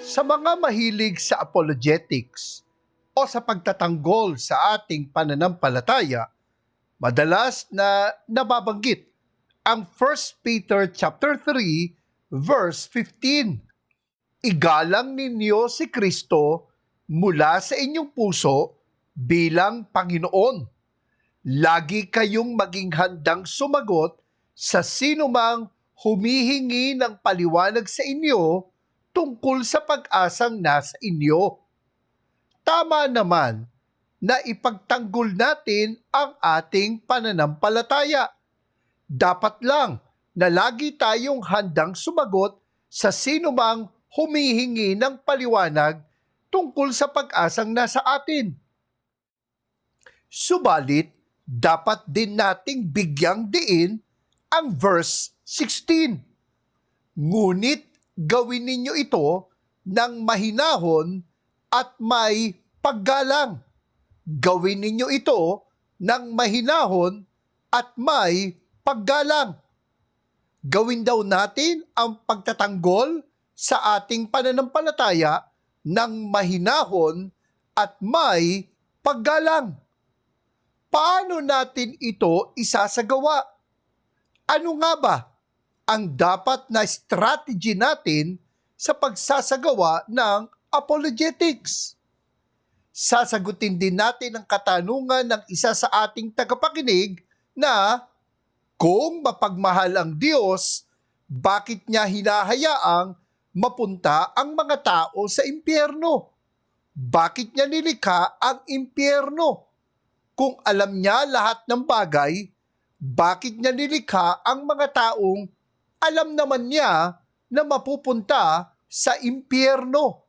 Sa mga mahilig sa apologetics o sa pagtatanggol sa ating pananampalataya, madalas na nababanggit ang 1 Peter chapter 3 verse 15. Igalang ninyo si Kristo mula sa inyong puso bilang Panginoon. Lagi kayong maging handang sumagot sa sinumang humihingi ng paliwanag sa inyo tungkol sa pag-asang nasa inyo. Tama naman na ipagtanggol natin ang ating pananampalataya. Dapat lang na lagi tayong handang sumagot sa sinumang humihingi ng paliwanag tungkol sa pag-asang nasa atin. Subalit, dapat din nating bigyang diin ang verse 16. Ngunit gawin ninyo ito ng mahinahon at may paggalang. Gawin ninyo ito ng mahinahon at may paggalang. Gawin daw natin ang pagtatanggol sa ating pananampalataya ng mahinahon at may paggalang. Paano natin ito isasagawa? Ano nga ba ang dapat na strategy natin sa pagsasagawa ng apologetics? Sasagutin din natin ang katanungan ng isa sa ating tagapakinig na kung mapagmahal ang Diyos, bakit niya hinahayaang mapunta ang mga tao sa impyerno? Bakit niya nilikha ang impyerno? Kung alam niya lahat ng bagay, bakit niya nilikha ang mga taong alam naman niya na mapupunta sa impyerno?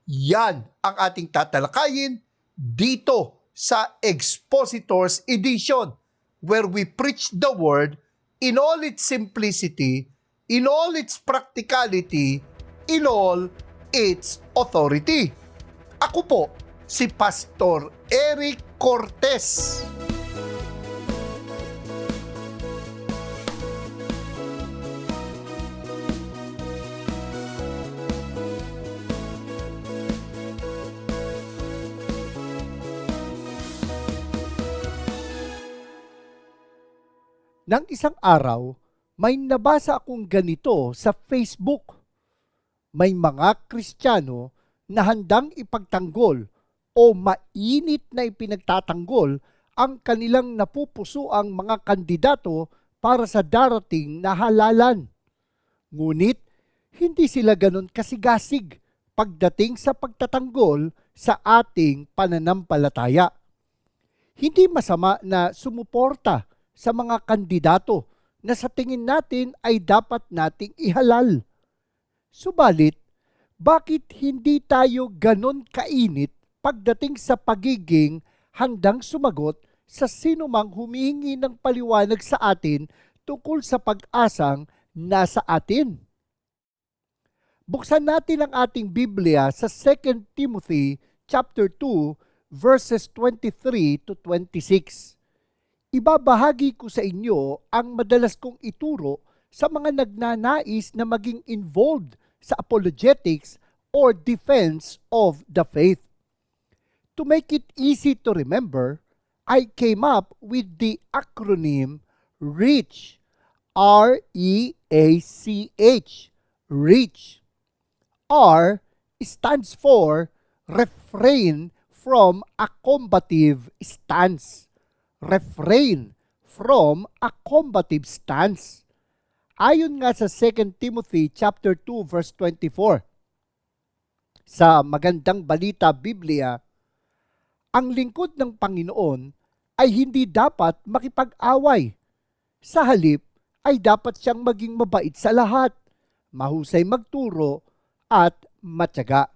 Yan ang ating tatalakayin dito sa Expositors Edition, where we preach the Word in all its simplicity, in all its practicality, in all its authority. Ako po, si Pastor Eric Cortez. Nang isang araw, may nabasa akong ganito sa Facebook. May mga Kristiyano na handang ipagtanggol o mainit na ipinagtatanggol ang kanilang napupusuang mga kandidato para sa darating na halalan. Ngunit, hindi sila ganon kasigasig pagdating sa pagtatanggol sa ating pananampalataya. Hindi masama na sumuporta sa mga kandidato na sa tingin natin ay dapat nating ihalal. Subalit, bakit hindi tayo ganon kainit pagdating sa pagiging handang sumagot sa sinumang humihingi ng paliwanag sa atin tungkol sa pag-asang nasa atin? Buksan natin ang ating Biblia sa 2 Timothy chapter 2 verses 23 to 26. Ibabahagi ko sa inyo ang madalas kong ituro sa mga nagnanais na maging involved sa apologetics or defense of the faith. To make it easy to remember, I came up with the acronym REACH, R-E-A-C-H, REACH. R stands for refrain from a combative stance. Refrain from a combative stance. Ayon nga sa 2 Timothy chapter 2 verse 24. Sa Magandang Balita Biblia, ang lingkod ng Panginoon ay hindi dapat makipag-away. Sa halip ay dapat siyang maging mabait sa lahat, mahusay magturo at matyaga.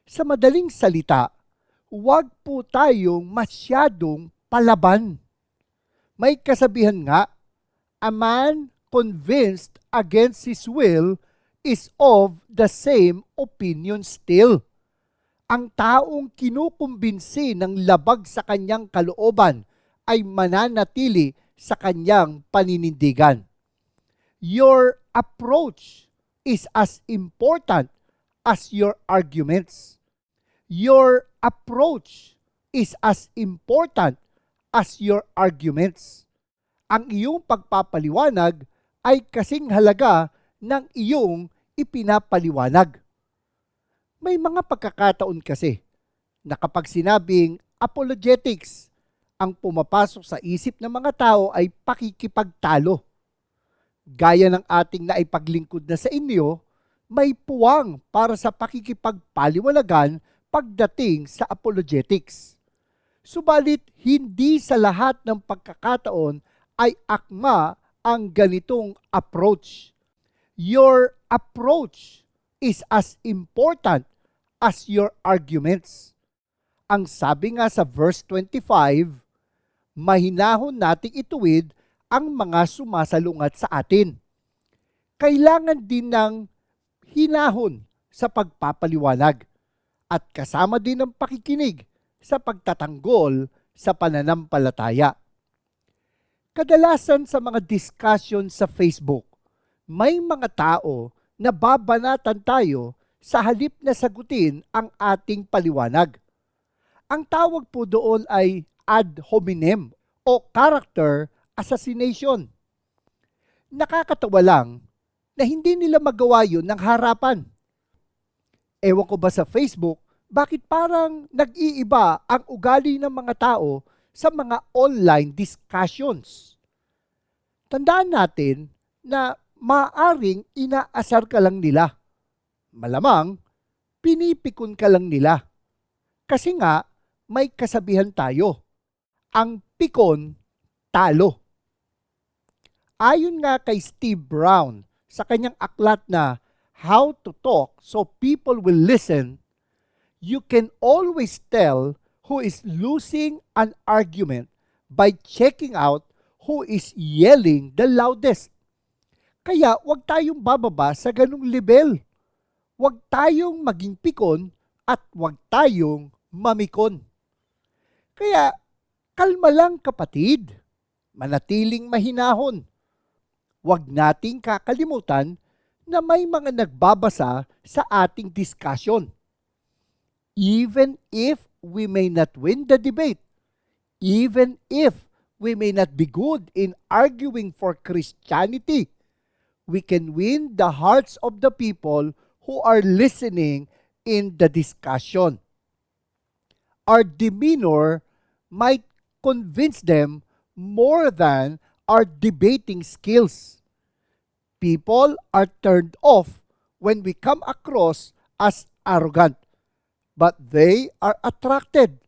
Sa madaling salita, huwag po tayong masyadong palaban. May kasabihan nga, a man convinced against his will is of the same opinion still. Ang taong kinukumbinsi ng labag sa kanyang kalooban ay mananatili sa kanyang paninindigan. Your approach is as important as your arguments. Your approach is as important as your arguments. Ang iyong pagpapaliwanag ay kasing halaga ng iyong ipinapaliwanag. May mga pagkakataon kasi na kapag sinabing apologetics, ang pumapasok sa isip ng mga tao ay pakikipagtalo. Gaya ng ating naipaglingkod na sa inyo, may puwang para sa pakikipagpaliwanagan pagdating sa apologetics. Subalit, hindi sa lahat ng pagkakataon ay akma ang ganitong approach. Your approach is as important as your arguments. Ang sabi nga sa verse 25, mahinahon nating ituwid ang mga sumasalungat sa atin. Kailangan din ng hinahon sa pagpapaliwanag at kasama din ang pakikinig sa pagtatanggol sa pananampalataya. Kadalasan sa mga discussion sa Facebook, may mga tao na babanatan tayo sa halip na sagutin ang ating paliwanag. Ang tawag po doon ay ad hominem o character assassination. Nakakatawa lang na hindi nila magawa yun ng harapan. Ewan ko ba sa Facebook, bakit parang nag-iiba ang ugali ng mga tao sa mga online discussions? Tandaan natin na maaring inaasar ka lang nila. Malamang, pinipikon ka lang nila. Kasi nga, may kasabihan tayo. Ang pikon, talo. Ayon nga kay Steve Brown sa kanyang aklat na How to Talk So People Will Listen, you can always tell who is losing an argument by checking out who is yelling the loudest. Kaya wag tayong bababa sa ganung level. Wag tayong maging pikon at wag tayong mamikon. Kaya kalma lang kapatid, manatiling mahinahon. Wag nating kakalimutan na may mga nagbabasa sa ating discussion. Even if we may not win the debate, even if we may not be good in arguing for Christianity, we can win the hearts of the people who are listening in the discussion. Our demeanor might convince them more than our debating skills. People are turned off when we come across as arrogant, but they are attracted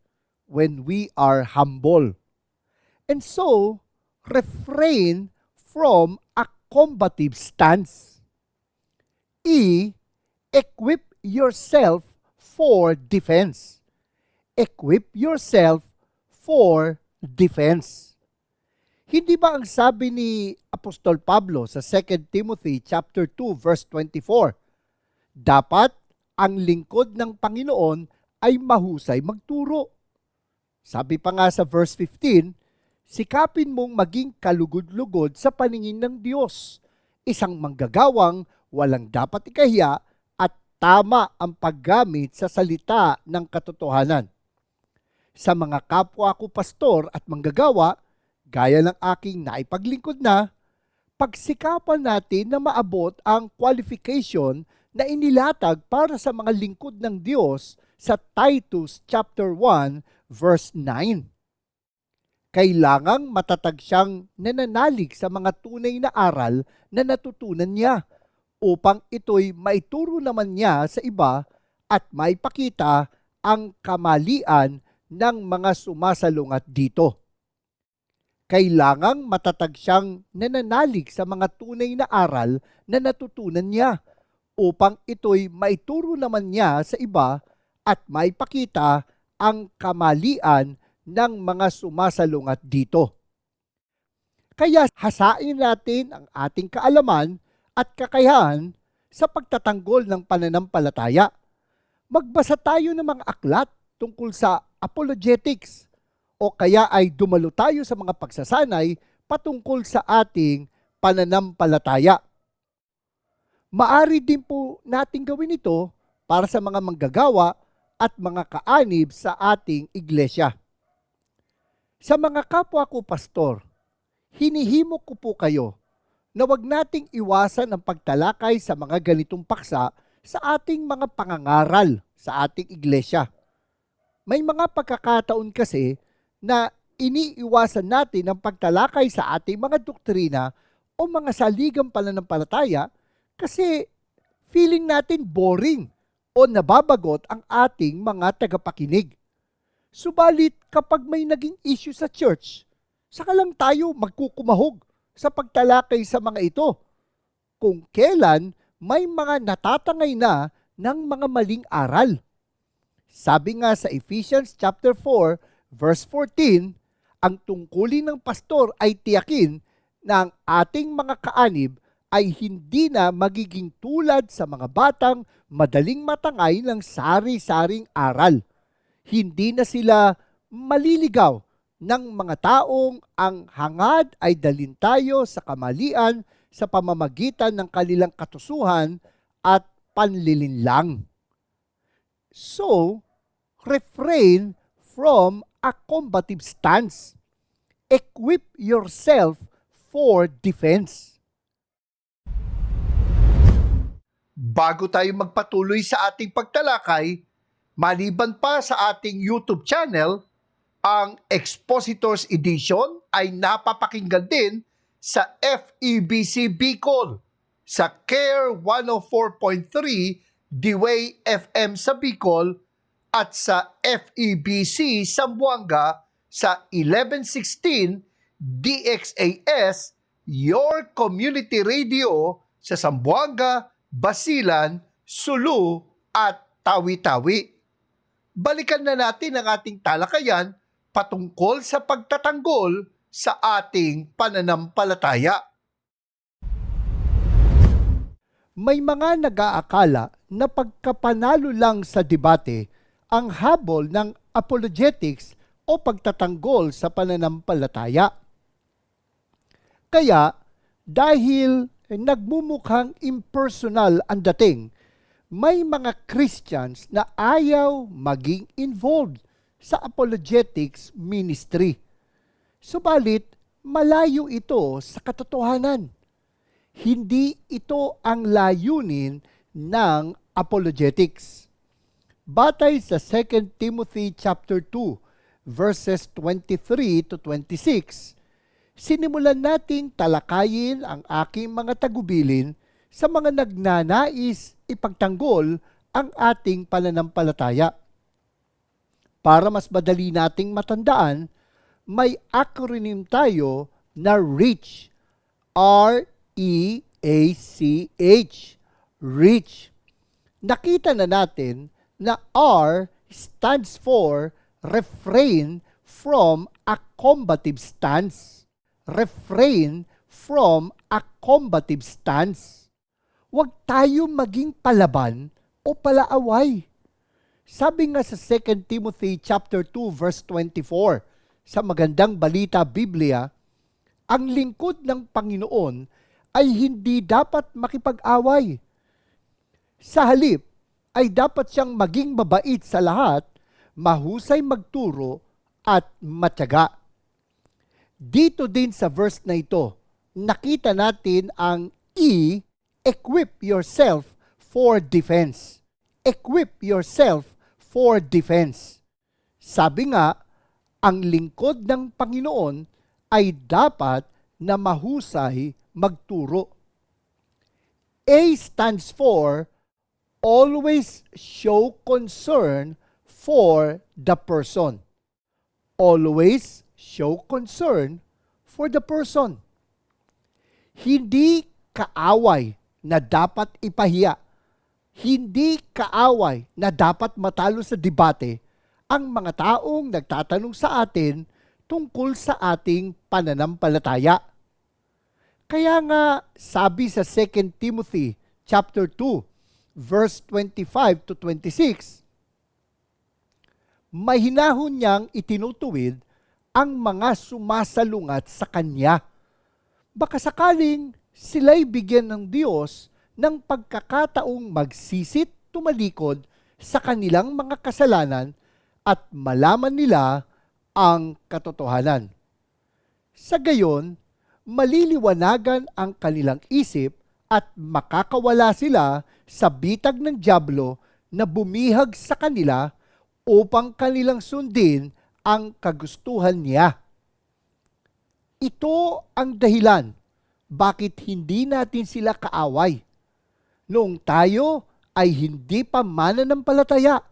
when we are humble. And so, refrain from a combative stance. Equip yourself for defense. Equip yourself for defense. Hindi ba ang sabi ni Apostol Pablo sa 2 Timothy chapter 2 verse 24, dapat ang lingkod ng Panginoon ay mahusay magturo. Sabi pa nga sa verse 15, sikapin mong maging kalugod-lugod sa paningin ng Diyos, isang manggagawang walang dapat ikahiya at tama ang paggamit sa salita ng katotohanan. Sa mga kapwa ko pastor at manggagawa, gaya ng aking naipaglingkod na, pagsikapan natin na maabot ang qualification na inilatag para sa mga lingkod ng Diyos sa Titus chapter 1 verse 9. Kailangang matatag siyang nananalig sa mga tunay na aral na natutunan niya upang ito'y maituro naman niya sa iba at maipakita ang kamalian ng mga sumasalungat dito. Kailangang matatag siyang nananalig sa mga tunay na aral na natutunan niya upang ito'y maituro naman niya sa iba at maipakita ang kamalian ng mga sumasalungat dito. Kaya hasain natin ang ating kaalaman at kakayahan sa pagtatanggol ng pananampalataya. Magbasa tayo ng mga aklat tungkol sa apologetics o kaya ay dumalo tayo sa mga pagsasanay patungkol sa ating pananampalataya. Maari din po nating gawin ito para sa mga manggagawa at mga kaanib sa ating iglesia. Sa mga kapwa ko pastor, hinihimok ko po kayo na wag nating iwasan ang pagtalakay sa mga ganitong paksa sa ating mga pangangaral sa ating iglesia. May mga pagkakataon kasi na iniiwasan natin ang pagtalakay sa ating mga doktrina o mga saligang pananampalataya kasi feeling natin boring o nababagot ang ating mga tagapakinig. Subalit kapag may naging issue sa church, saka lang tayo magkukumahog sa pagtalakay sa mga ito. Kung kailan may mga natatangay na ng mga maling aral. Sabi nga sa Ephesians chapter 4 verse 14, ang tungkulin ng pastor ay tiyakin na ang ating mga kaanib ay hindi na magiging tulad sa mga batang madaling matangay ng sari-saring aral. Hindi na sila maliligaw ng mga taong ang hangad ay dalhin tayo sa kamalian sa pamamagitan ng kanilang katusuhan at panlilinlang. So, refrain from a combative stance. Equip yourself for defense. Bago tayo magpatuloy sa ating pagtalakay, maliban pa sa ating YouTube channel, ang Expositors Edition ay napapakinggan din sa FEBC Bicol, sa CARE 104.3 Diway FM sa Bicol at sa FEBC Zamboanga sa 1116 DXAS, Your Community Radio sa Zamboanga, Basilan, Sulu at Tawi-Tawi. Balikan na natin ang ating talakayan patungkol sa pagtatanggol sa ating pananampalataya. May mga nag-aakala na pagkapanalo lang sa debate ang habol ng apologetics o pagtatanggol sa pananampalataya. Kaya, dahil nagmumukhang impersonal ang dating, may mga Christians na ayaw maging involved sa apologetics ministry. Subalit, malayo ito sa katotohanan. Hindi ito ang layunin ng apologetics. Batay sa 2 Timothy chapter 2 verses 23 to 26, sinimulan nating talakayin ang aking mga tagubilin sa mga nagnanais ipagtanggol ang ating pananampalataya. Para mas madali nating matandaan, may acronym tayo na REACH. R-E-A-C-H. REACH. Nakita na natin na R stands for refrain from a combative stance. Refrain from a combative stance. Huwag tayo maging palaban o palaaway. Sabi nga sa 2 Timothy chapter 2 verse 24 sa Magandang Balita Biblia, ang lingkod ng Panginoon ay hindi dapat makipag-away. Sa halip ay dapat siyang maging mabait sa lahat, mahusay magturo at matyaga. Dito din sa verse na ito, nakita natin ang E, equip yourself for defense. Equip yourself for defense. Sabi nga, ang lingkod ng Panginoon ay dapat na mahusay magturo. A stands for always show concern for the person. Always show concern for the person. Hindi kaaway na dapat ipahiya. Hindi kaaway na dapat matalo sa debate ang mga taong nagtatanong sa atin tungkol sa ating pananampalataya. Kaya nga sabi sa 2 Timothy chapter 2 verse 25 to 26, mahinahon niyang itinutuwid ang mga sumasalungat sa Kanya. Baka sakaling sila'y bigyan ng Diyos ng pagkakataong magsisit tumalikod sa kanilang mga kasalanan at malaman nila ang katotohanan. Sa gayon, maliliwanagan ang kanilang isip at makakawala sila sa bitag ng dyablo na bumihag sa kanila upang kanilang sundin ang kagustuhan niya. Ito ang dahilan bakit hindi natin sila kaaway. Noong tayo ay hindi pa mananampalataya,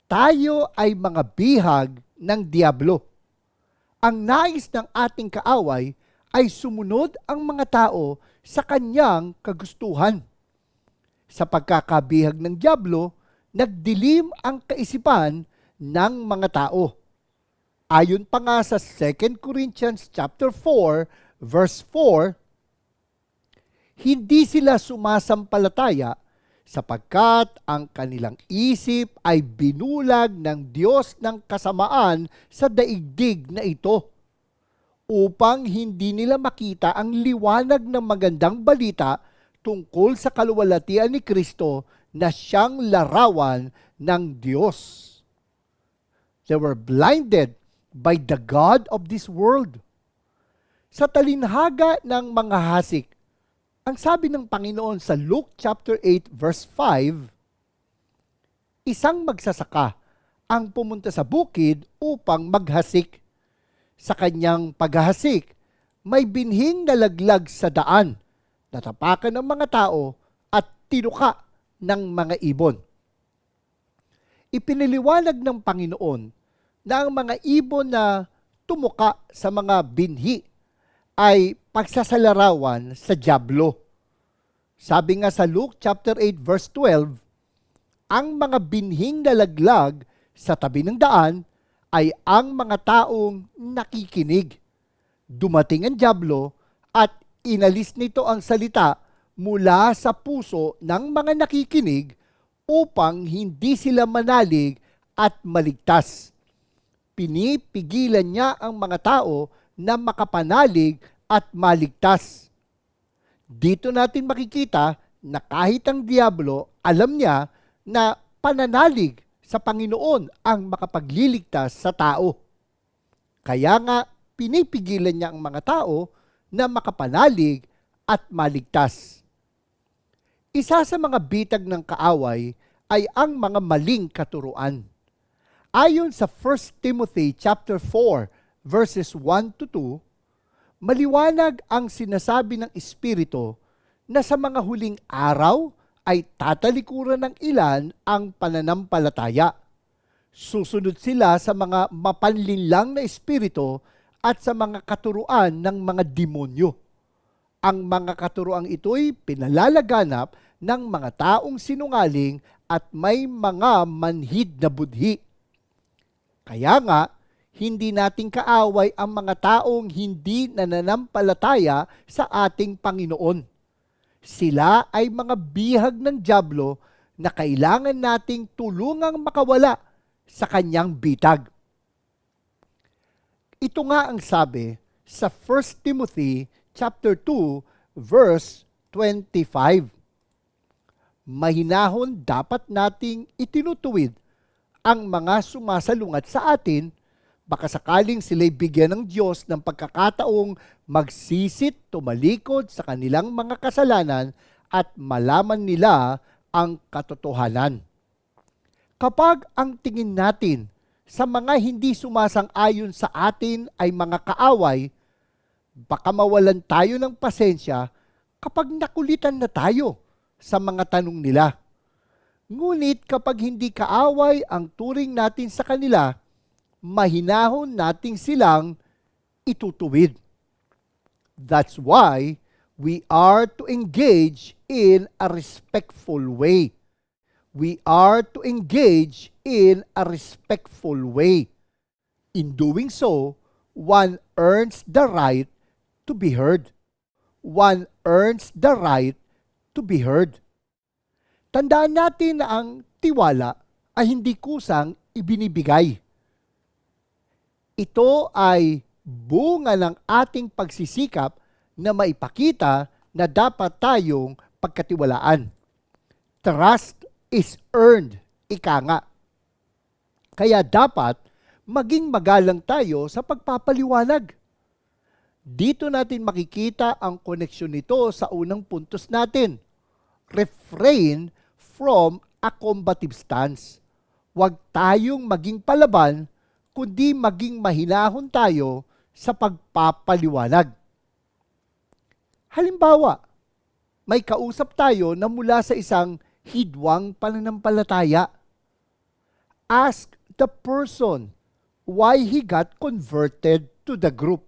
tayo ay mga bihag ng diablo. Ang nais ng ating kaaway ay sumunod ang mga tao sa kanyang kagustuhan. Sa pagkakabihag ng diablo, nagdilim ang kaisipan ng mga tao. Ayon pa nga sa 2 Corinthians chapter 4, verse 4, hindi sila sumasampalataya sapagkat ang kanilang isip ay binulag ng Diyos ng kasamaan sa daigdig na ito, upang hindi nila makita ang liwanag ng magandang balita tungkol sa kaluwalhatian ni Kristo na siyang larawan ng Diyos. They were blinded by the God of this world. Sa talinhaga ng mga hasik, ang sabi ng Panginoon sa Luke chapter 8 verse 5, isang magsasaka ang pumunta sa bukid upang maghasik. Sa kanyang paghahasik, may binhing nalaglag sa daan, natapakan ng mga tao at tinuka ng mga ibon. Ipiniliwanag ng Panginoon na ang mga ibon na tumuka sa mga binhi ay pagsasalarawan sa dyablo. Sabi nga sa Luke chapter 8 verse 12, ang mga binhing nalaglag sa tabi ng daan ay ang mga taong nakikinig. Dumating ang dyablo at inalis nito ang salita mula sa puso ng mga nakikinig upang hindi sila manalig at maligtas. Pinipigilan niya ang mga tao na makapanalig at maligtas. Dito natin makikita na kahit ang diablo, alam niya na pananalig sa Panginoon ang makapagliligtas sa tao. Kaya nga, pinipigilan niya ang mga tao na makapanalig at maligtas. Isa sa mga bitag ng kaaway ay ang mga maling katuruan. Ayon sa 1 Timothy chapter 4 verses 1 to 2, maliwanag ang sinasabi ng Espiritu na sa mga huling araw ay tatalikuran ng ilan ang pananampalataya. Susunod sila sa mga mapanlinlang na espiritu at sa mga katuruan ng mga demonyo. Ang mga katuruang ito'y pinalalaganap ng mga taong sinungaling at may mga manhid na budhi. Kaya nga, hindi nating kaaway ang mga taong hindi nananampalataya sa ating Panginoon. Sila ay mga bihag ng dyablo na kailangan nating tulungang makawala sa kanyang bitag. Ito nga ang sabi sa 1 Timothy chapter 2 verse 25. Mahinahon dapat nating itinutuwid ang mga sumasalungat sa atin, baka sakaling sila'y bigyan ng Diyos ng pagkakataong magsisit, tumalikod sa kanilang mga kasalanan at malaman nila ang katotohanan. Kapag ang tingin natin sa mga hindi sumasang-ayon sa atin ay mga kaaway, baka mawalan tayo ng pasensya kapag nakulitan na tayo sa mga tanong nila. Ngunit kapag hindi kaaway ang turing natin sa kanila, mahinahon nating silang itutuwid. That's why we are to engage in a respectful way. We are to engage in a respectful way. In doing so, one earns the right to be heard. One earns the right to be heard. Tandaan natin na ang tiwala ay hindi kusang ibinibigay. Ito ay bunga ng ating pagsisikap na maipakita na dapat tayong pagkatiwalaan. Trust is earned, ika nga. Kaya dapat maging magalang tayo sa pagpapaliwanag. Dito natin makikita ang koneksyon nito sa unang puntos natin. Refrain from a combative stance. Huwag tayong maging palaban, kundi maging mahinahon tayo sa pagpapaliwanag. Halimbawa, may kausap tayo na mula sa isang hidwang pananampalataya. Ask the person why he got converted to the group.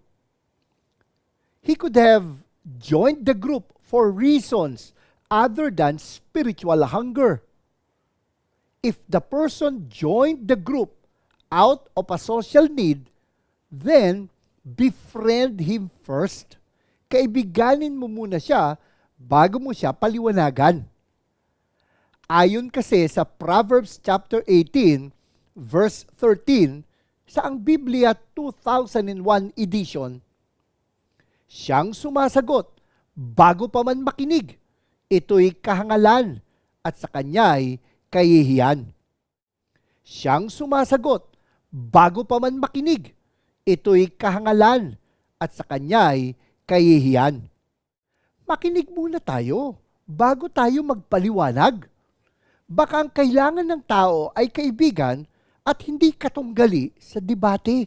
He could have joined the group for reasons other than spiritual hunger. If the person joined the group out of a social need, then befriend him first. Kaibiganin mo muna siya bago mo siya paliwanagan. Ayon kasi sa Proverbs chapter 18, verse 13, sa ang Biblia 2001 edition, siyang sumasagot bago pa man makinig, ito'y kahangalan at sa kanya'y kahihiyan. Siyang sumasagot bago pa man makinig, ito'y kahangalan at sa kanya'y kahihiyan. Makinig muna tayo bago tayo magpaliwanag. Baka ang kailangan ng tao ay kaibigan at hindi katunggali sa debate.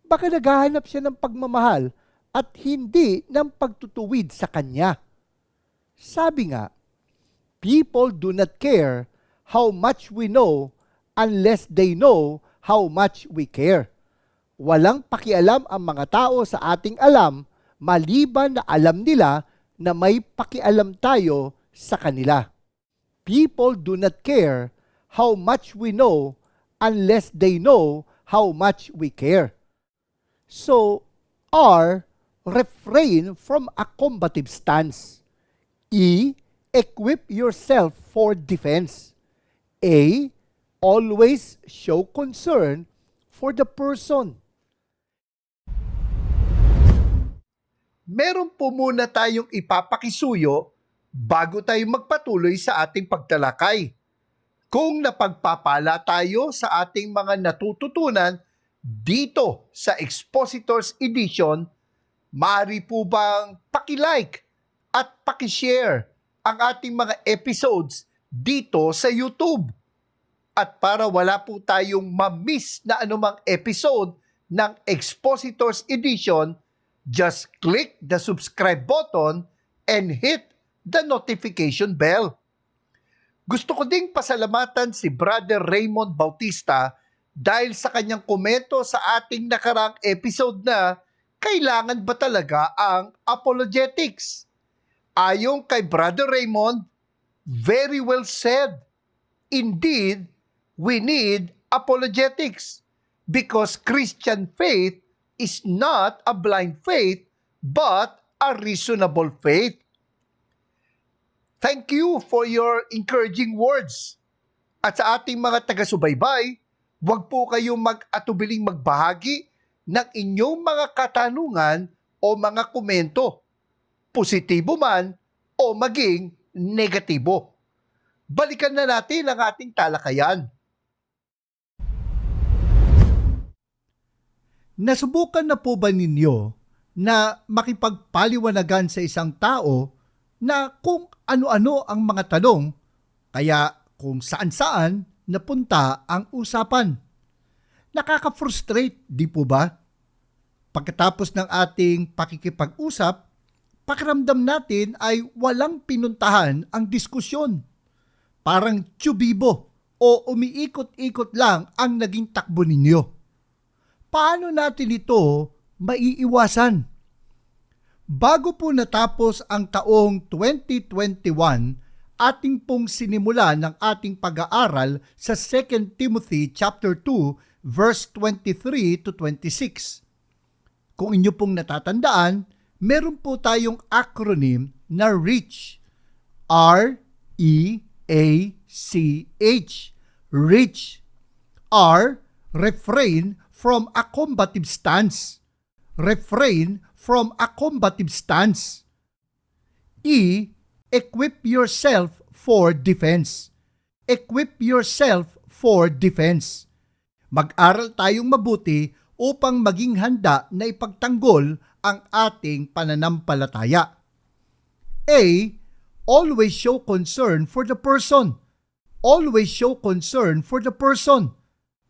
Baka naghahanap siya ng pagmamahal at hindi ng pagtutuwid sa kanya. Sabi nga, people do not care how much we know unless they know how much we care. Walang pakialam ang mga tao sa ating alam maliban na alam nila na may pakialam tayo sa kanila. People do not care how much we know unless they know how much we care. So, R, refrain from a combative stance. E, equip yourself for defense. A, always show concern for the person. Meron po muna tayong ipapakisuyo bago tayo magpatuloy sa ating pagtalakay. Kung napagpapala tayo sa ating mga natututunan dito sa Expositors Edition, maaari po bang pakilike at pakishare ang ating mga episodes dito sa YouTube? At para wala po tayong ma-miss na anumang episode ng Expositors Edition, just click the subscribe button and hit the notification bell. Gusto ko ding pasalamatan si Brother Raymond Bautista dahil sa kanyang komento sa ating nakaraang episode na kailangan ba talaga ang apologetics? Ayon kay Brother Raymond, very well said. Indeed, we need apologetics because Christian faith is not a blind faith but a reasonable faith. Thank you for your encouraging words. At sa ating mga taga-subaybay, huwag po kayong mag-atubiling magbahagi ng inyong mga katanungan o mga komento, positibo man o maging negatibo. Balikan na natin ang ating talakayan. Nasubukan na po ba ninyo na makipagpaliwanagan sa isang tao na kung ano-ano ang mga tanong, kaya kung saan-saan napunta ang usapan? Nakaka-frustrate, di po ba? Pagkatapos ng ating pakikipag-usap, pakiramdam natin ay walang pinuntahan ang diskusyon. Parang tsubibo o umiikot-ikot lang ang naging takbo ninyo. Paano natin ito maiiwasan? Bago po natapos ang taong 2021, ating pong sinimula ng ating pag-aaral sa 2 Timothy chapter 2 verse 23 to 26. Kung inyo pong natatandaan, meron po tayong acronym na REACH. R-E-A-C-H. REACH. R, refrain from a combative stance. Refrain from a combative stance. E, equip yourself for defense. equip yourself for defense. Mag-aral tayong mabuti upang maging handa na ipagtanggol ang ating pananampalataya. A. Always show concern for the person. Always show concern for the person.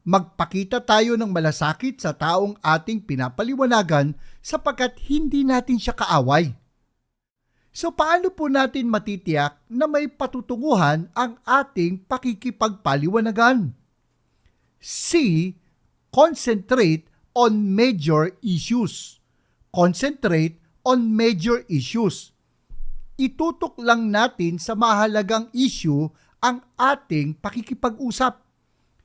Magpakita tayo ng malasakit sa taong ating pinapaliwanagan sapagkat hindi natin siya kaaway. So paano po natin matitiyak na may patutunguhan ang ating pakikipagpaliwanagan? C. Concentrate on major issues. Concentrate on major issues. Itutok lang natin sa mahalagang issue ang ating pakikipag-usap.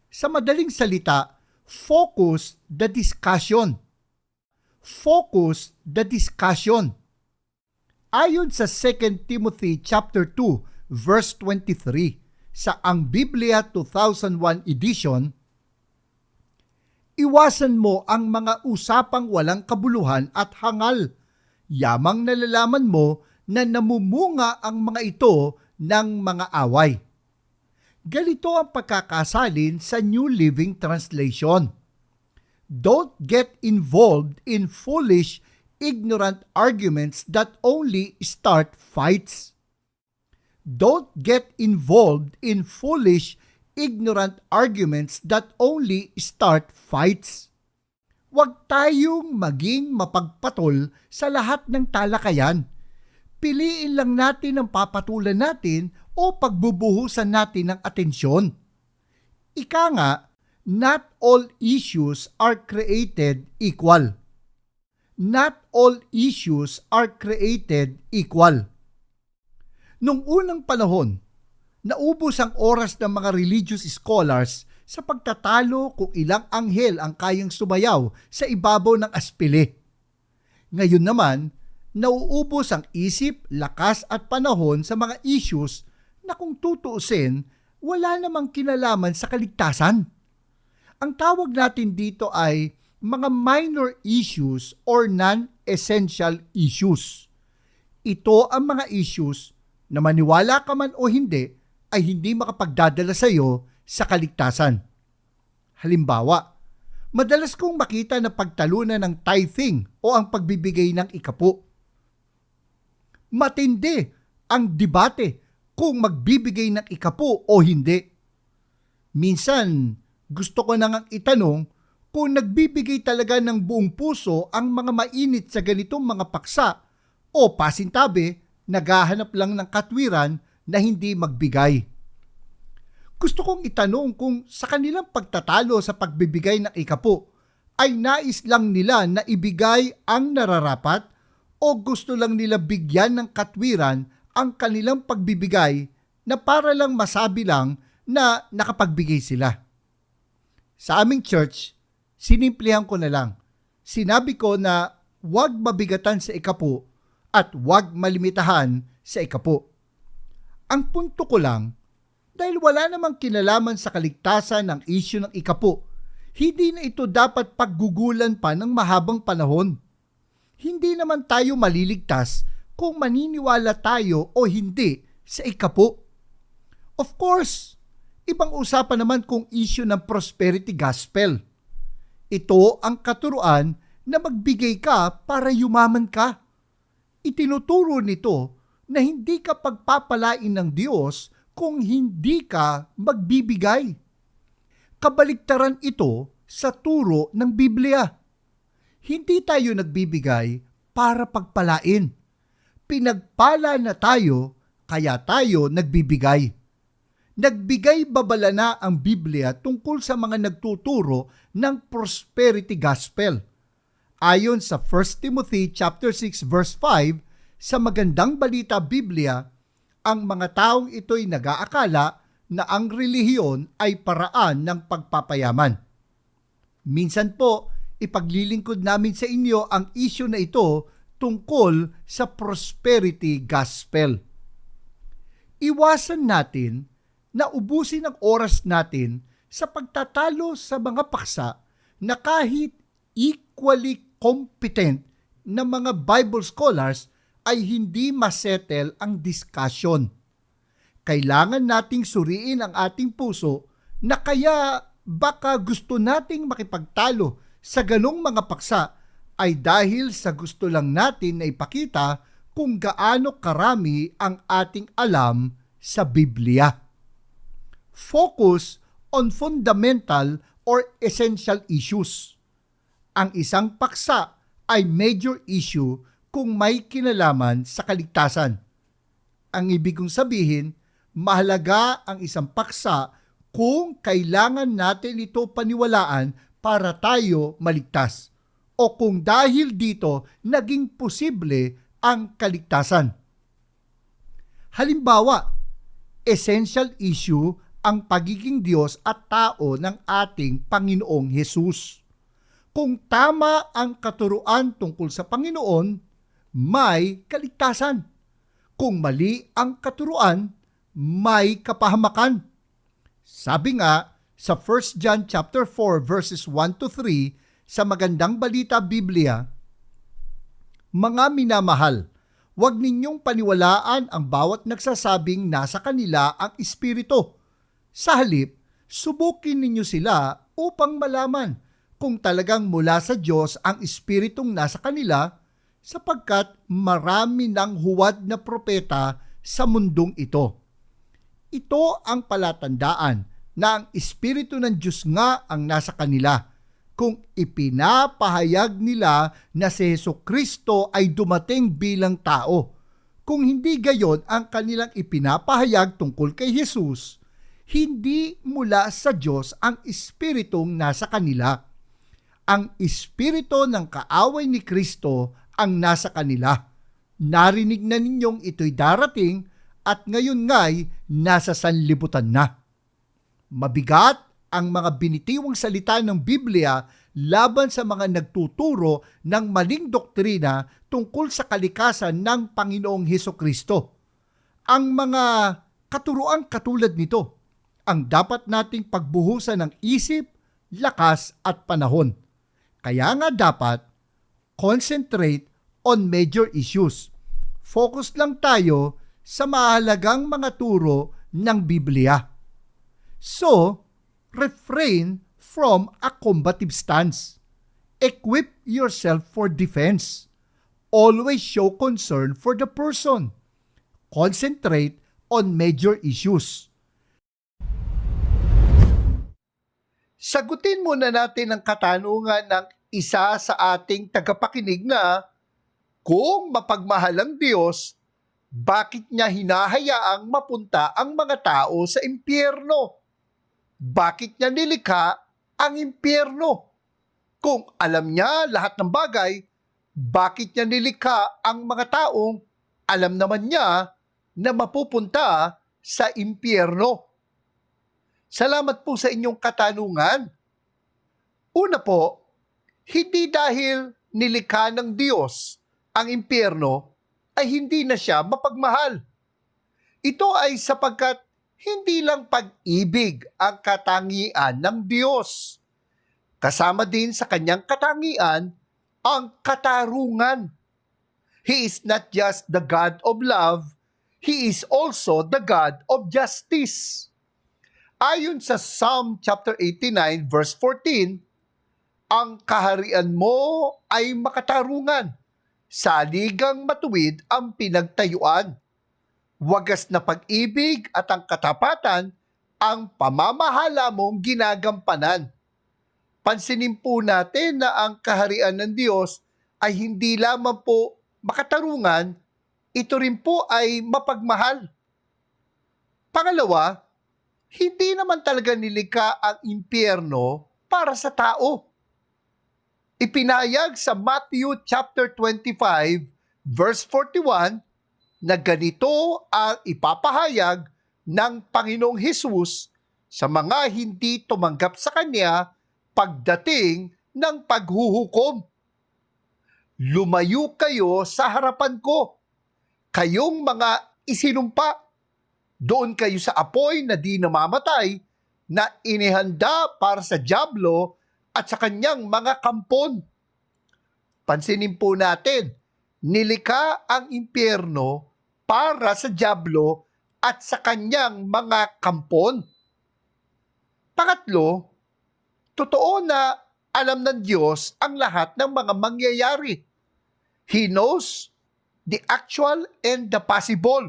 Sa madaling salita, focus the discussion. Focus the discussion. Ayon sa 2 Timothy chapter 2 verse 23 sa Ang Biblia 2001 edition, iwasan mo ang mga usapang walang kabuluhan at hangal. Yamang nalalaman mo na namumunga ang mga ito ng mga away. Ganito ang pagkakasalin sa New Living Translation. Don't get involved in foolish, ignorant arguments that only start fights. Don't get involved in foolish, ignorant arguments that only start fights. Huwag tayong maging mapagpatol sa lahat ng talakayan. Piliin lang natin ang papatulan natin o pagbubuhusan natin ng atensyon. Ika nga, not all issues are created equal. Not all issues are created equal. Nung unang panahon, naubos ang oras ng mga religious scholars sa pagtatalo kung ilang anghel ang kayang sumayaw sa ibabaw ng aspile. Ngayon naman, nauubos ang isip, lakas at panahon sa mga issues na kung tutuusin, wala namang kinalaman sa kaligtasan. Ang tawag natin dito ay mga minor issues or non-essential issues. Ito ang mga issues na maniwala ka man o hindi ay hindi makapagdadala sa iyo sa kaligtasan. Halimbawa, madalas kong makita na pagtalunan ng tithing o ang pagbibigay ng ikapo. Matindi ang debate kung magbibigay ng ikapo o hindi. Minsan, gusto ko na ngang itanong kung nagbibigay talaga ng buong puso ang mga mainit sa ganitong mga paksa o pasintabi, naghahanap lang ng katwiran na hindi magbigay. Gusto kong itanong kung sa kanilang pagtatalo sa pagbibigay ng ikapo ay nais lang nila na ibigay ang nararapat o gusto lang nila bigyan ng katwiran ang kanilang pagbibigay na para lang masabi lang na nakapagbigay sila. Sa aming church, sinimplihan ko na lang. Sinabi ko na huwag mabigatan sa ikapo at huwag malimitahan sa ikapo. Ang punto ko lang, dahil wala namang kinalaman sa kaligtasan ng issue ng ikapo, hindi na ito dapat paggugulan pa ng mahabang panahon. Hindi naman tayo maliligtas kung maniniwala tayo o hindi sa ikapo. Of course, ibang usapan naman kung issue ng prosperity gospel. Ito ang katuruan na magbigay ka para yumaman ka. Itinuturo nito na hindi ka pagpapalain ng Diyos kung hindi ka magbibigay. Kabaliktaran ito sa turo ng Biblia. Hindi tayo nagbibigay para pagpalain. Pinagpala na tayo, kaya tayo nagbibigay. Nagbigay babala na ang Biblia tungkol sa mga nagtuturo ng prosperity gospel. Ayon sa 1 Timothy chapter 6 verse 5, sa magandang balita Biblia, ang mga taong ito'y nag-aakala na ang relihiyon ay paraan ng pagpapayaman. Minsan po, ipaglilingkod namin sa inyo ang issue na ito tungkol sa prosperity gospel. Iwasan natin na ubusin ang oras natin sa pagtatalo sa mga paksa na kahit equally competent na mga Bible scholars ay hindi masettle ang discussion. kailangan nating suriin ang ating puso na kaya baka gusto nating makipagtalo sa ganong mga paksa ay dahil sa gusto lang natin na ipakita kung gaano karami ang ating alam sa Biblia. Focus on fundamental or essential issues. Ang isang paksa ay major issue kung may kinalaman sa kaligtasan. Ang ibig kong sabihin, mahalaga ang isang paksa kung kailangan natin ito paniwalaan para tayo maligtas o kung dahil dito naging posible ang kaligtasan. Halimbawa, essential issue ang pagiging Diyos at tao ng ating Panginoong Hesus. Kung tama ang katuruan tungkol sa Panginoon, may kaligtasan. Kung mali ang katuruan, may kapahamakan. Sabi nga sa 1 John chapter 4 verses 1 to 3 sa Magandang Balita Biblia, mga minamahal, huwag ninyong paniwalaan ang bawat nagsasabing nasa kanila ang Espiritu. Sa halip, subukin ninyo sila upang malaman kung talagang mula sa Diyos ang Espiritong nasa kanila, sapagkat marami ng huwad na propeta sa mundong ito. Ito ang palatandaan na ang Espiritu ng Diyos nga ang nasa kanila kung ipinapahayag nila na si Jesucristo ay dumating bilang tao. Kung hindi gayon ang kanilang ipinapahayag tungkol kay Jesus, hindi mula sa Diyos ang Espiritong nasa kanila. Ang Espiritu ng kaaway ni Kristo ang nasa kanila. Narinig na ninyong ito'y darating at ngayon nga'y nasa sanlibutan na. Mabigat ang mga binitiwang salita ng Biblia laban sa mga nagtuturo ng maling doktrina tungkol sa kalikasan ng Panginoong Hesukristo. Ang mga katuruan katulad nito ang dapat nating pagbuhusan ng isip, lakas at panahon. Kaya nga dapat concentrate on major issues. Focus lang tayo sa mahalagang mga turo ng Biblia. So, refrain from a combative stance. Equip yourself for defense. Always show concern for the person. Concentrate on major issues. Sagutin muna natin ang katanungan ng isa sa ating tagapakinig na kung mapagmahal ang Diyos, bakit niya hinahayaang mapunta ang mga tao sa impyerno? Bakit niya nilikha ang impyerno? Kung alam niya lahat ng bagay, bakit niya nilikha ang mga taong alam naman niya na mapupunta sa impyerno? Salamat po sa inyong katanungan. Una po, hindi dahil nilikha ng Diyos ang impyerno ay hindi na siya mapagmahal. Ito ay sapagkat hindi lang pag-ibig ang katangian ng Diyos. Kasama din sa kanyang katangian ang katarungan. He is not just the God of love, He is also the God of justice. Ayon sa Psalm chapter 89 verse 14, ang kaharian mo ay makatarungan, saligang matuwid ang pinagtayuan. Wagas na pag-ibig at ang katapatan ang pamamahala mong ginagampanan. Pansinin po natin na ang kaharian ng Diyos ay hindi lamang po makatarungan, ito rin po ay mapagmahal. Pangalawa, hindi naman talaga nilikha ang impyerno para sa tao. Ipinahayag sa Matthew chapter 25 verse 41 na ganito ang ipapahayag ng Panginoong Hesus sa mga hindi tumanggap sa Kanya pagdating ng paghuhukom. Lumayo kayo sa harapan ko, kayong mga isinumpa. Doon kayo sa apoy na di namamatay na inihanda para sa dyablo at sa kanyang mga kampon. Pansinin po natin, nilikha ang impyerno para sa dyablo at sa kanyang mga kampon. Pangatlo, totoo na alam ng Diyos ang lahat ng mga mangyayari. He knows the actual and the possible.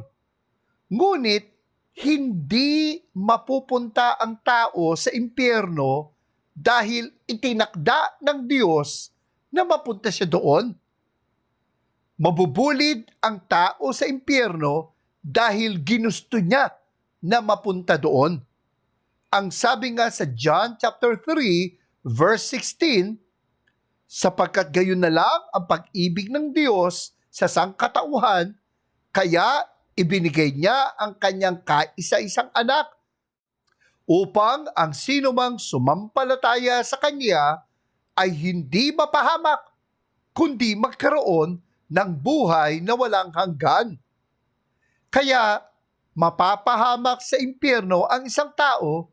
Ngunit, hindi mapupunta ang tao sa impyerno dahil itinakda ng Diyos na mapunta siya doon. Mabubulid ang tao sa impyerno dahil ginusto niya na mapunta doon. Ang sabi nga sa John chapter 3 verse 16, sapagkat gayon na lang ang pag-ibig ng Diyos sa sangkatauhan, kaya ibinigay niya ang kanyang kaisa-isang anak upang ang sinumang sumampalataya sa kanya ay hindi mapahamak, kundi magkaroon ng buhay na walang hanggan. Kaya mapapahamak sa impyerno ang isang tao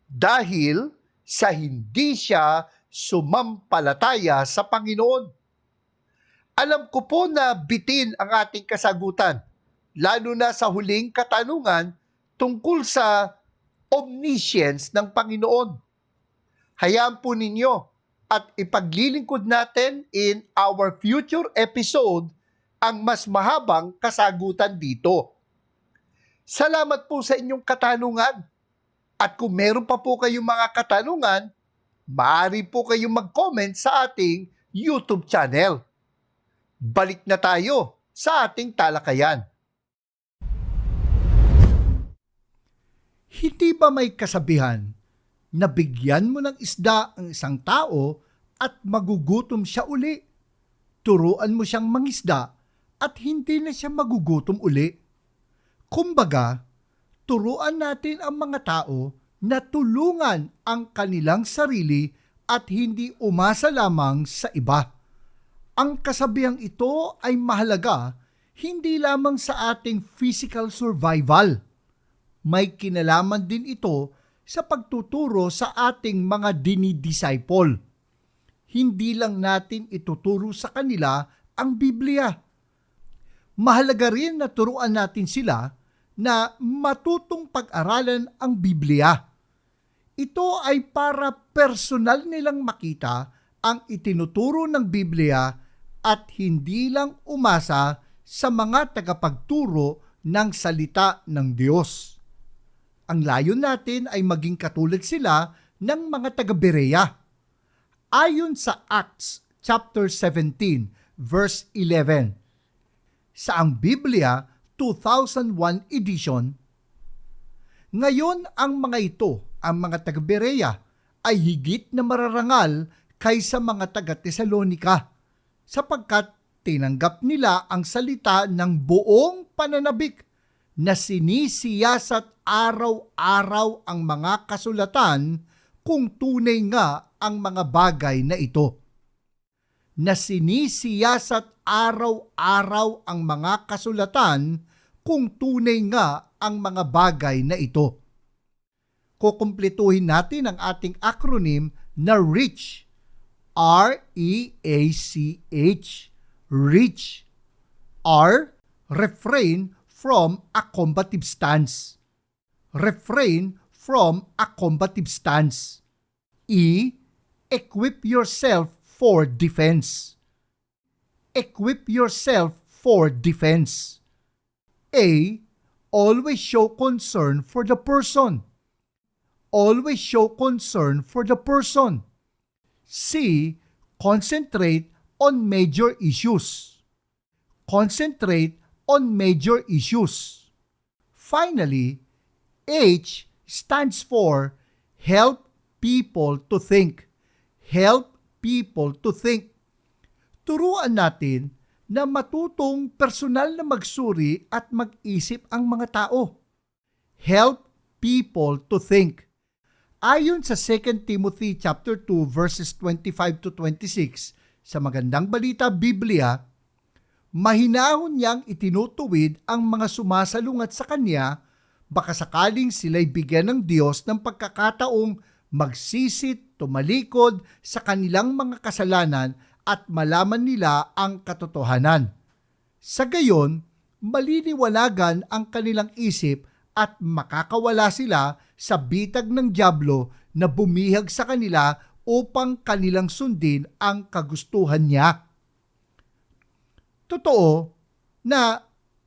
dahil sa hindi siya sumampalataya sa Panginoon. Alam ko po na bitin ang ating kasagutan, lalo na sa huling katanungan tungkol sa omniscience ng Panginoon. Hayaan po ninyo at ipaglilingkod natin in our future episode ang mas mahabang kasagutan dito. Salamat po sa inyong katanungan. At kung meron pa po kayong mga katanungan, maaari po kayong mag-comment sa ating YouTube channel. Balik na tayo sa ating talakayan. Hindi ba may kasabihan na bigyan mo ng isda ang isang tao at magugutom siya uli? Turuan mo siyang mangisda at hindi na siya magugutom uli. Kumbaga, turuan natin ang mga tao na tulungan ang kanilang sarili at hindi umasa lamang sa iba. Ang kasabihang ito ay mahalaga hindi lamang sa ating physical survival. May kinalaman din ito sa pagtuturo sa ating mga dinidisciple. Hindi lang natin ituturo sa kanila ang Biblia. Mahalaga rin na turuan natin sila na matutong pag-aralan ang Biblia. Ito ay para personal nilang makita ang itinuturo ng Biblia at hindi lang umasa sa mga tagapagturo ng salita ng Diyos. Ang layon natin ay maging katulad sila ng mga taga-Berea. Ayon sa Acts chapter 17 verse 11, sa ang Biblia 2001 edition, ngayon ang mga ito, ang mga taga-Berea, ay higit na mararangal kaysa mga taga-Tesalonika, sapagkat tinanggap nila ang salita ng buong pananabik na sinisiyasat araw-araw ang mga kasulatan kung tunay nga ang mga bagay na ito. Na sinisiyasat araw-araw ang mga kasulatan kung tunay nga ang mga bagay na ito. Kukumpletuhin natin ang ating acronym na REACH. R-E-A-C-H. REACH. R. Refrain from a combative stance. Refrain from a combative stance. E. Equip yourself for defense. Equip yourself for defense. A. Always show concern for the person. Always show concern for the person. C. Concentrate on major issues. Concentrate on major issues. Finally, H stands for help people to think. Help people to think. Turuan natin na matutong personal na magsuri at mag-isip ang mga tao. Help people to think. Ayon sa 2 Timothy chapter 2 verses 25 to 26 sa Magandang Balita Biblia, mahinahon niyang itinutuwid ang mga sumasalungat sa kanya, baka sakaling sila'y bigyan ng Diyos ng pagkakataong magsisit, tumalikod sa kanilang mga kasalanan at malaman nila ang katotohanan. Sa gayon, maliliwanagan ang kanilang isip at makakawala sila sa bitag ng dyablo na bumihag sa kanila upang kanilang sundin ang kagustuhan niya. Totoo na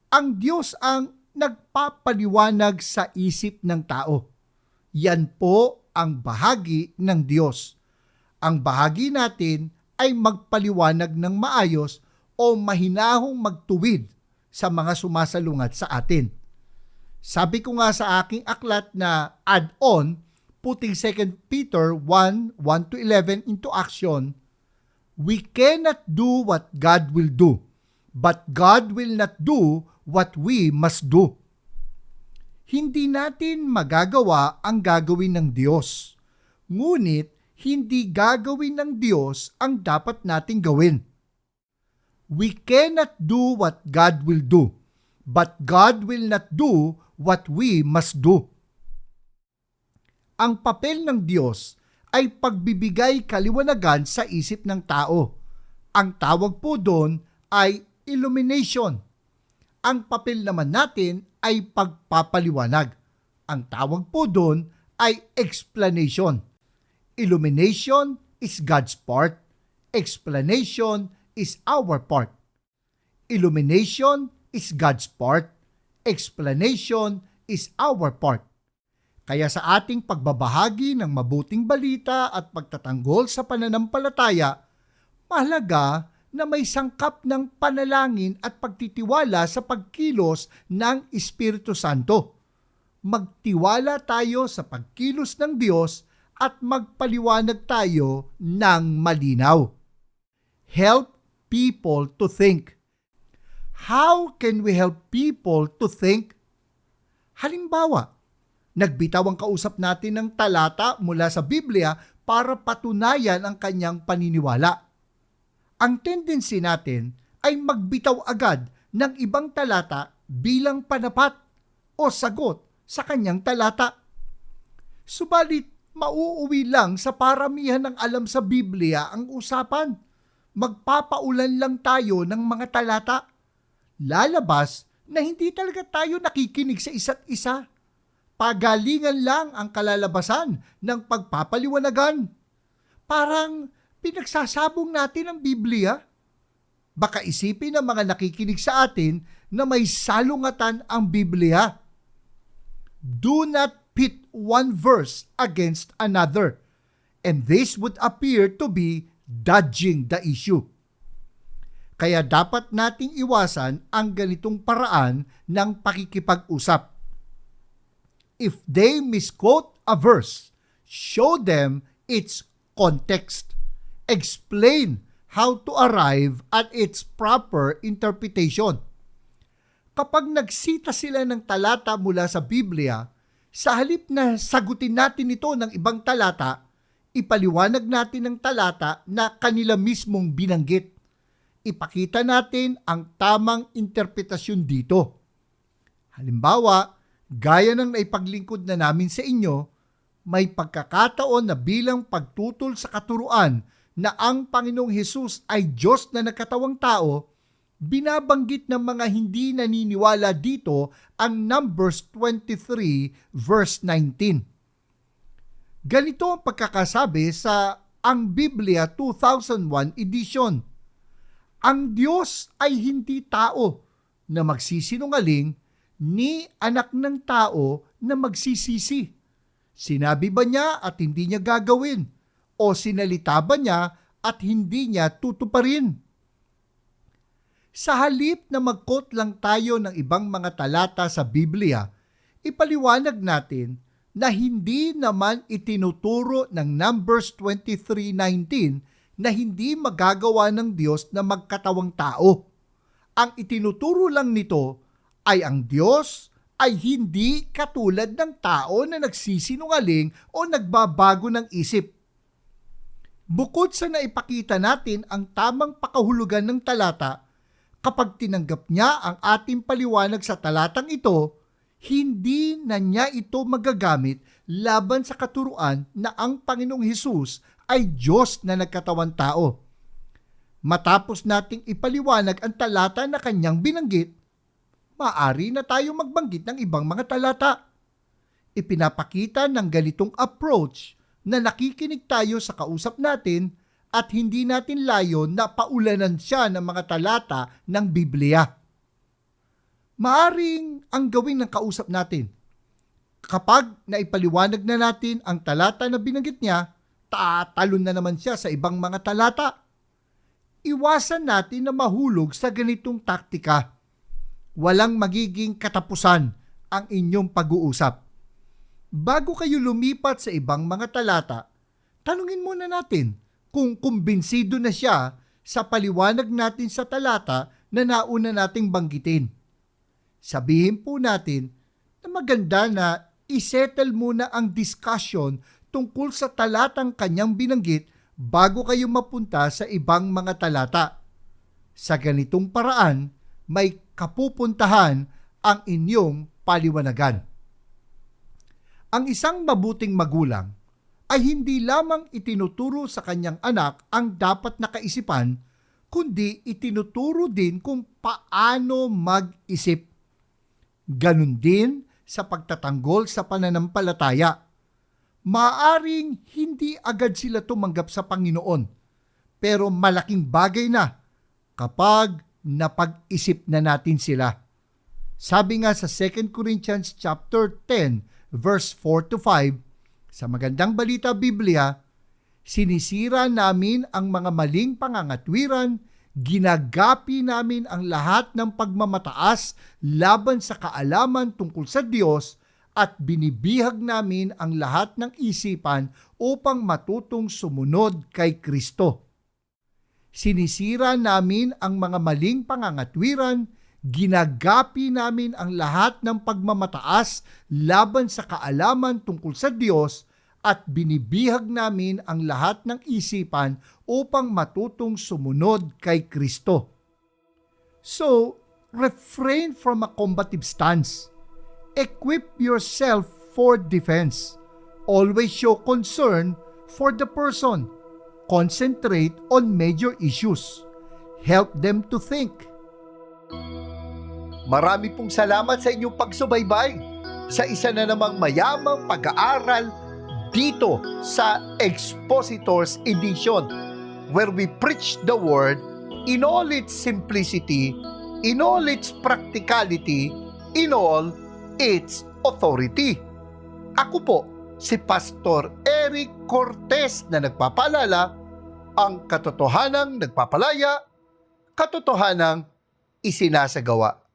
ang Diyos ang nagpapaliwanag sa isip ng tao. Yan po ang bahagi ng Diyos. Ang bahagi natin ay magpaliwanag ng maayos o mahinahong magtuwid sa mga sumasalungat sa atin. Sabi ko nga sa aking aklat na add-on, putting 2 Peter 1:1-11 into action, we cannot do what God will do, but God will not do what we must do. Hindi natin magagawa ang gagawin ng Diyos, ngunit hindi gagawin ng Diyos ang dapat nating gawin. We cannot do what God will do, but God will not do what we must do. Ang papel ng Diyos ay pagbibigay kaliwanagan sa isip ng tao. Ang tawag po doon ay illumination. Ang papel naman natin ay pagpapaliwanag. Ang tawag po doon ay explanation. Illumination is God's part. Explanation is our part. Illumination is God's part. Explanation is our part. Kaya sa ating pagbabahagi ng mabuting balita at pagtatanggol sa pananampalataya, mahalaga na may sangkap ng panalangin at pagtitiwala sa pagkilos ng Espiritu Santo. Magtiwala tayo sa pagkilos ng Diyos at magpaliwanag tayo ng malinaw. Help people to think. How can we help people to think? Halimbawa, nagbitaw ang kausap natin ng talata mula sa Biblia para patunayan ang kanyang paniniwala. Ang tendency natin ay magbitaw agad ng ibang talata bilang panapat o sagot sa kanyang talata. Subalit, mauuwi lang sa paramihan ng alam sa Biblia ang usapan. Magpapaulan lang tayo ng mga talata. Lalabas na hindi talaga tayo nakikinig sa isa't isa. Pagalingan lang ang kalalabasan ng pagpapaliwanagan. Parang pinagsasabong natin ang Biblia. Baka isipin ng mga nakikinig sa atin na may salungatan ang Biblia. Do not pit one verse against another, and this would appear to be dodging the issue. Kaya dapat nating iwasan ang ganitong paraan ng pakikipag-usap. If they misquote a verse, show them its context. Explain how to arrive at its proper interpretation. Kapag nagsita sila ng talata mula sa Biblia, sa halip na sagutin natin ito ng ibang talata, ipaliwanag natin ng talata na kanila mismong binanggit. Ipakita natin ang tamang interpretasyon dito. Halimbawa, gaya ng naipaglingkod na namin sa inyo, may pagkakataon na bilang pagtutol sa katuruan na ang Panginoong Hesus ay Diyos na nagkatawang tao, binabanggit ng mga hindi naniniwala dito ang Numbers 23 verse 19. Ganito ang pagkakasabi sa Ang Biblia 2001 edition. Ang Diyos ay hindi tao na magsisinungaling ni anak ng tao na magsisisi. Sinabi ba niya at hindi niya gagawin? O sinalita ba niya at hindi niya tutuparin? Sa halip na mag-quote lang tayo ng ibang mga talata sa Biblia, ipaliwanag natin na hindi naman itinuturo ng Numbers 23:19 na hindi magagawa ng Diyos na magkatawang tao. Ang itinuturo lang nito ay ang Diyos ay hindi katulad ng tao na nagsisinungaling o nagbabago ng isip. Bukod sa naipakita natin ang tamang pakahulugan ng talata, kapag tinanggap niya ang ating paliwanag sa talatang ito, hindi na niya ito magagamit laban sa katuruan na ang Panginoong Hesus ay Diyos na nagkatawang tao. Matapos nating ipaliwanag ang talata na kanyang binanggit, maaari na tayo magbanggit ng ibang mga talata. Ipinapakita ng ganitong approach na nakikinig tayo sa kausap natin at hindi natin layon na paulanan siya ng mga talata ng Biblia. Maaring ang gawin ng kausap natin, kapag naipaliwanag na natin ang talata na binanggit niya, tatalon na naman siya sa ibang mga talata. Iwasan natin na mahulog sa ganitong taktika. Walang magiging katapusan ang inyong pag-uusap. Bago kayo lumipat sa ibang mga talata, tanungin muna natin kung kumbinsido na siya sa paliwanag natin sa talata na nauna nating banggitin. Sabihin po natin na maganda na isettle muna ang discussion tungkol sa talatang kanyang binanggit bago kayo mapunta sa ibang mga talata. Sa ganitong paraan, may kapupuntahan ang inyong paliwanagan. Ang isang mabuting magulang ay hindi lamang itinuturo sa kanyang anak ang dapat na kaisipan, kundi itinuturo din kung paano mag-isip. Ganun din sa pagtatanggol sa pananampalataya. Maaring hindi agad sila tumanggap sa Panginoon, pero malaking bagay na kapag napag-isip na natin sila. Sabi nga sa 2 Corinthians chapter 10 verse 4 to 5, sa Magandang Balita Biblia, sinisira namin ang mga maling pangangatwiran, ginagapi namin ang lahat ng pagmamataas laban sa kaalaman tungkol sa Diyos at binibihag namin ang lahat ng isipan upang matutong sumunod kay Kristo. Sinisira namin ang mga maling pangangatwiran, ginagapi namin ang lahat ng pagmamataas laban sa kaalaman tungkol sa Diyos at binibihag namin ang lahat ng isipan upang matutong sumunod kay Kristo. So, refrain from a combative stance. Equip yourself for defense. Always show concern for the person. Concentrate on major issues. Help them to think. Marami pong salamat sa inyong pagsubaybay sa isa na namang mayamang pag-aaral dito sa Expositors Edition, where we preach the Word in all its simplicity, in all its practicality, in all its authority. Ako po, si Pastor Eric Cortez na nagpapaalala, ang katotohanang nagpapalaya, katotohanang isinasagawa.